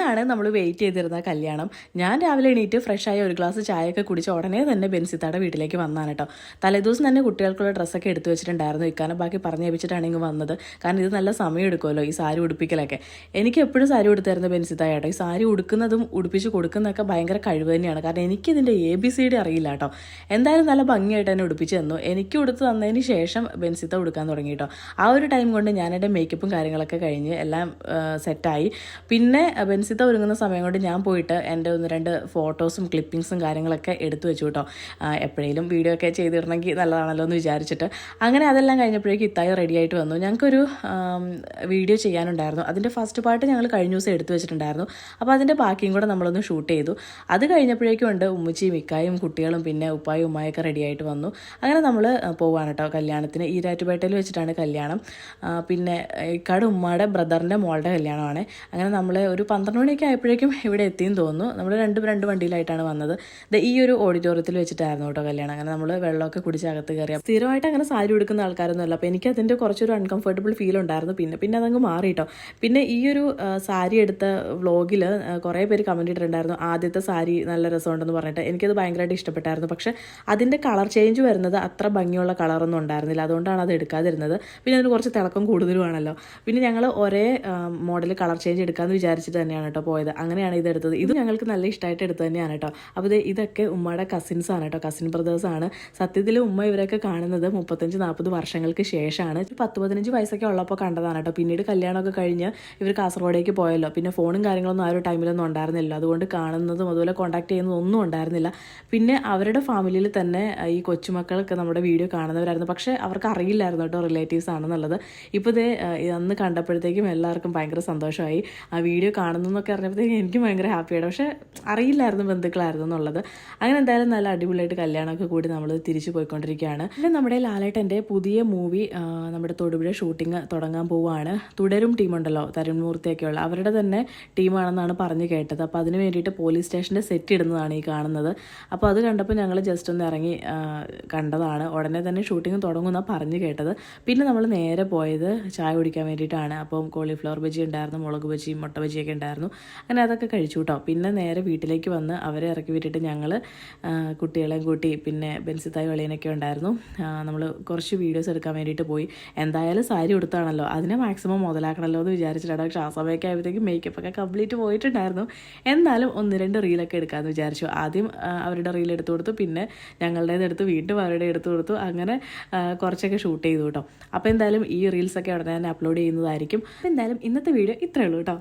ഇന്നാണ് നമ്മൾ വെയിറ്റ് ചെയ്തിരുന്ന കല്യാണം. ഞാൻ രാവിലെ എണീറ്റ് ഫ്രഷായ ഒരു ഗ്ലാസ് ചായയൊക്കെ കുടിച്ച് ഉടനെ തന്നെ ബെൻസിത്താടെ വീട്ടിലേക്ക് വന്നാണ് കേട്ടോ. തലേദിവസം തന്നെ കുട്ടികൾക്കുള്ള ഡ്രസ്സൊക്കെ എടുത്തു വെച്ചിട്ടുണ്ടായിരുന്നു. ഇക്കാനെ ബാക്കി പറഞ്ഞു ഏൽപ്പിച്ചിട്ടാണ് ഇങ്ങ് വന്നത്. കാരണം ഇത് നല്ല സമയം എടുക്കുമല്ലോ ഈ സാരി ഉടുപ്പിക്കലൊക്കെ. എനിക്ക് എപ്പോഴും സാരി ഉടുത്തായിരുന്നു ബെൻസിത്തായ കേട്ടോ. ഈ സാരി ഉടുക്കുന്നതും ഉടുപ്പിച്ച് കൊടുക്കുന്നതൊക്കെ ഭയങ്കര കഴിവ് തന്നെയാണ്. കാരണം എനിക്കിതിൻ്റെ ABCD അറിയില്ല കേട്ടോ. എന്തായാലും നല്ല ഭംഗിയായിട്ട് തന്നെ ഉടുപ്പിച്ച് തന്നു. എനിക്ക് ഉടുത്ത് തന്നതിന് ശേഷം ബെൻസിത്ത ഉടുക്കാൻ തുടങ്ങി കേട്ടോ. ആ ഒരു ടൈം കൊണ്ട് ഞാൻ എൻ്റെ മേക്കപ്പും കാര്യങ്ങളൊക്കെ കഴിഞ്ഞ് എല്ലാം സെറ്റായി. പിന്നെ ബെൻസിത്ത ഒരുങ്ങുന്ന സമയം കൊണ്ട് ഞാൻ പോയിട്ട് എൻ്റെ 1-2 ഫോട്ടോസും ക്ലിപ്പിങ്സും കാര്യങ്ങളൊക്കെ എടുത്തു വെച്ചു കേട്ടോ. എപ്പോഴേലും വീഡിയോ ഒക്കെ ചെയ്തിടണമെങ്കിൽ നല്ലതാണല്ലോ എന്ന് വിചാരിച്ചിട്ട്. അങ്ങനെ അതെല്ലാം കഴിഞ്ഞപ്പോഴേക്കും ഇത്തായി റെഡി ആയിട്ട് വന്നു. ഞങ്ങൾക്കൊരു വീഡിയോ ചെയ്യാനുണ്ടായിരുന്നു. അതിൻ്റെ ഫസ്റ്റ് പാർട്ട് ഞങ്ങൾ കഴിഞ്ഞ ദിവസം എടുത്തു വെച്ചിട്ടുണ്ടായിരുന്നു. അപ്പോൾ അതിൻ്റെ ബാക്കിയും കൂടെ നമ്മളൊന്ന് ഷൂട്ട് ചെയ്തു. അത് കഴിഞ്ഞപ്പോഴേക്കും ഉണ്ട് ഉമ്മച്ചിയും ഇക്കായും കുട്ടികളും പിന്നെ ഉപ്പായും ഉമ്മായൊക്കെ റെഡി ആയിട്ട് വന്നു. അങ്ങനെ നമ്മൾ പോവാണ് കേട്ടോ കല്യാണത്തിന്. ഈരാറ്റുപേട്ടയിൽ വെച്ചിട്ടാണ് കല്യാണം. പിന്നെ ഇക്കാട് ഉമ്മയുടെ ബ്രദറിൻ്റെ മോളുടെ കല്യാണമാണ്. അങ്ങനെ നമ്മൾ ഒരു 12 മണിയൊക്കെ ആയപ്പോഴേക്കും ഇവിടെ എത്തിയെന്ന് തോന്നുന്നു. നമ്മൾ രണ്ട് വണ്ടിയിലായിട്ടാണ് വന്നത്. ഈ ഒരു ഓഡിറ്റോറിയത്തിൽ വെച്ചിട്ടായിരുന്നു കേട്ടോ കല്യാണം. അങ്ങനെ നമ്മൾ വെള്ളമൊക്കെ കുടിച്ച് അകത്ത് കയറി. സ്ഥിരമായിട്ട് അങ്ങനെ സാരി ഉടുക്കുന്ന ആൾക്കാരൊന്നുമല്ല. അപ്പോൾ എനിക്ക് അതിൻ്റെ കുറച്ചൊരു അൺകംഫർട്ടബിൾ ഫീൽ ഉണ്ടായിരുന്നു. പിന്നെ അതങ്ങ് മാറി കേട്ടോ. പിന്നെ ഈ ഒരു സാരി എടുത്ത വ്ളോഗിൽ കുറേ പേര് കമൻറ്റ് ഇട്ടിട്ടുണ്ടായിരുന്നു, ആദ്യത്തെ സാരി നല്ല രസമുണ്ടെന്ന് പറഞ്ഞിട്ട്. എനിക്കത് ഭയങ്കരമായിട്ട് ഇഷ്ടപ്പെട്ടായിരുന്നു. പക്ഷേ അതിൻ്റെ കളർ ചേഞ്ച് വരുന്നത് അത്ര ഭംഗിയുള്ള കളറൊന്നും ഉണ്ടായിരുന്നില്ല. അതുകൊണ്ടാണ് അത് എടുക്കാതിരുന്നത്. പിന്നെ അതിന് കുറച്ച് തിളക്കം കൂടുതലുമാണല്ലോ. പിന്നെ ഞങ്ങൾ ഒരേ മോഡൽ കളർ ചേഞ്ച് എടുക്കാമെന്ന് വിചാരിച്ചിട്ട് തന്നെയാണ് കേട്ടോ പോയത്. അങ്ങനെയാണ് ഇതെടുത്തത്. ഇത് ഞങ്ങൾക്ക് നല്ല ഇഷ്ടമായിട്ട് എടുത്തത് തന്നെയാണ് കേട്ടോ. അപ്പോൾ ഇതൊക്കെ ഉമ്മയുടെ കസിൻസാണ് കേട്ടോ, കസിൻ ബ്രദേഴ്സാണ്. സത്യത്തിൽ ഉമ്മ ഇവരൊക്കെ കാണുന്നത് 35-40 വർഷങ്ങൾക്ക് ശേഷമാണ്. 10-15 വയസ്സൊക്കെ ഉള്ളപ്പോൾ കണ്ടതാണ് കേട്ടോ. പിന്നീട് കല്യാണമൊക്കെ കഴിഞ്ഞ് ഇവർ കാസർഗോഡേക്ക് പോയല്ലോ. പിന്നെ ഫോണും കാര്യങ്ങളൊന്നും ആ ഒരു ടൈമിലൊന്നും ഉണ്ടായിരുന്നില്ല. അതുകൊണ്ട് കാണുന്നതും അതുപോലെ കോൺടാക്ട് ചെയ്യുന്നതും ഒന്നും ഉണ്ടായിരുന്നില്ല. പിന്നെ അവരുടെ ഫാമിലിയിൽ തന്നെ ഈ കൊച്ചുമക്കളൊക്കെ നമ്മുടെ വീഡിയോ കാണുന്നവരായിരുന്നു. പക്ഷേ അവർക്ക് അറിയില്ലായിരുന്നു കേട്ടോ റിലേറ്റീവ്സ് ആണെന്നുള്ളത്. ഇപ്പോൾ അന്ന് കണ്ടപ്പോഴത്തേക്കും എല്ലാവർക്കും ഭയങ്കര സന്തോഷമായി. ആ വീഡിയോ കാണുന്നതെന്നൊക്കെ അറിഞ്ഞപ്പോഴത്തേക്കും എനിക്കും ഭയങ്കര ഹാപ്പിയാണ്. പക്ഷേ അറിയില്ലായിരുന്നു ബന്ധുക്കളായിരുന്നു എന്നുള്ളത്. അങ്ങനെ എന്തായാലും നല്ല അടിപൊളിയായിട്ട് കല്യാണമൊക്കെ കൂടി നമ്മൾ തിരിച്ചു പോയിക്കൊണ്ടിരിക്കുകയാണ്. പിന്നെ നമ്മുടെ ലാലേട്ടൻ്റെ പുതിയ മൂവി നമ്മുടെ തൊടുപുഴ ഷൂട്ടിങ് തുടങ്ങാൻ പോവുകയാണ്. തുടരും ടീമുണ്ടല്ലോ, തരുൺ മൂർത്തിയൊക്കെയുള്ള അവരുടെ തന്നെ ടീമാണെന്നാണ് പറഞ്ഞു കേട്ടത്. അപ്പോൾ അതിന് വേണ്ടിയിട്ട് പോലീസ് സ്റ്റേഷൻ്റെ സെറ്റ് ഇടുന്നതാണ് ഈ കാണുന്നത്. അപ്പോൾ അത് കണ്ടപ്പോൾ ഞങ്ങൾ ജസ്റ്റ് ഒന്ന് ഇറങ്ങി കണ്ടതാണ്. ഉടനെ തന്നെ ഷൂട്ടിങ് തുടങ്ങുമെന്നാണ് പറഞ്ഞു കേട്ടത്. പിന്നെ നമ്മൾ നേരെ പോയത് ചായ കുടിക്കാൻ വേണ്ടിയിട്ടാണ്. അപ്പം കോളിഫ്ലവർ ബജി ഉണ്ടായിരുന്നു, മുളക് ബജിയും മുട്ട ബജിയൊക്കെ ഉണ്ടായിരുന്നു. അങ്ങനെ അതൊക്കെ കഴിച്ചു കേട്ടോ. പിന്നെ നേരെ വീട്ടിലേക്ക് വന്ന് അവരെ ഇറക്കി വിട്ടിട്ട് ഞങ്ങൾ കുട്ടികളെയും കൂട്ടി പിന്നെ ബെൻസിത്തായി വെളിയനൊക്കെ ഉണ്ടായിരുന്നു. നമ്മൾ കുറച്ച് വീഡിയോസ് എടുക്കാൻ വേണ്ടിയിട്ട് പോയി. എന്തായാലും സാരി കൊടുത്താണല്ലോ, അതിനെ മാക്സിമം മുതലാക്കണമല്ലോ എന്ന് വിചാരിച്ചിട്ടാണ്. പക്ഷേ ആ സമയമൊക്കെ ആയപ്പോഴത്തേക്കും മേക്കപ്പൊക്കെ കംപ്ലീറ്റ് പോയിട്ടുണ്ടായിരുന്നു. എന്നാലും 1-2 റീലൊക്കെ എടുക്കാമെന്ന് വിചാരിച്ചു. ആദ്യം അവരുടെ റീൽ എടുത്തു കൊടുത്തു, പിന്നെ ഞങ്ങളുടേത് എടുത്ത് വീണ്ടും അവരുടെ എടുത്തു കൊടുത്തു. അങ്ങനെ കുറച്ചൊക്കെ ഷൂട്ട് ചെയ്തു കേട്ടോ. അപ്പോൾ എന്തായാലും ഈ റീൽസൊക്കെ ഉടനെ തന്നെ അപ്ലോഡ് ചെയ്യുന്നതായിരിക്കും. അപ്പോൾ എന്തായാലും ഇന്നത്തെ വീഡിയോ ഇത്രയേ ഉള്ളൂ കേട്ടോ.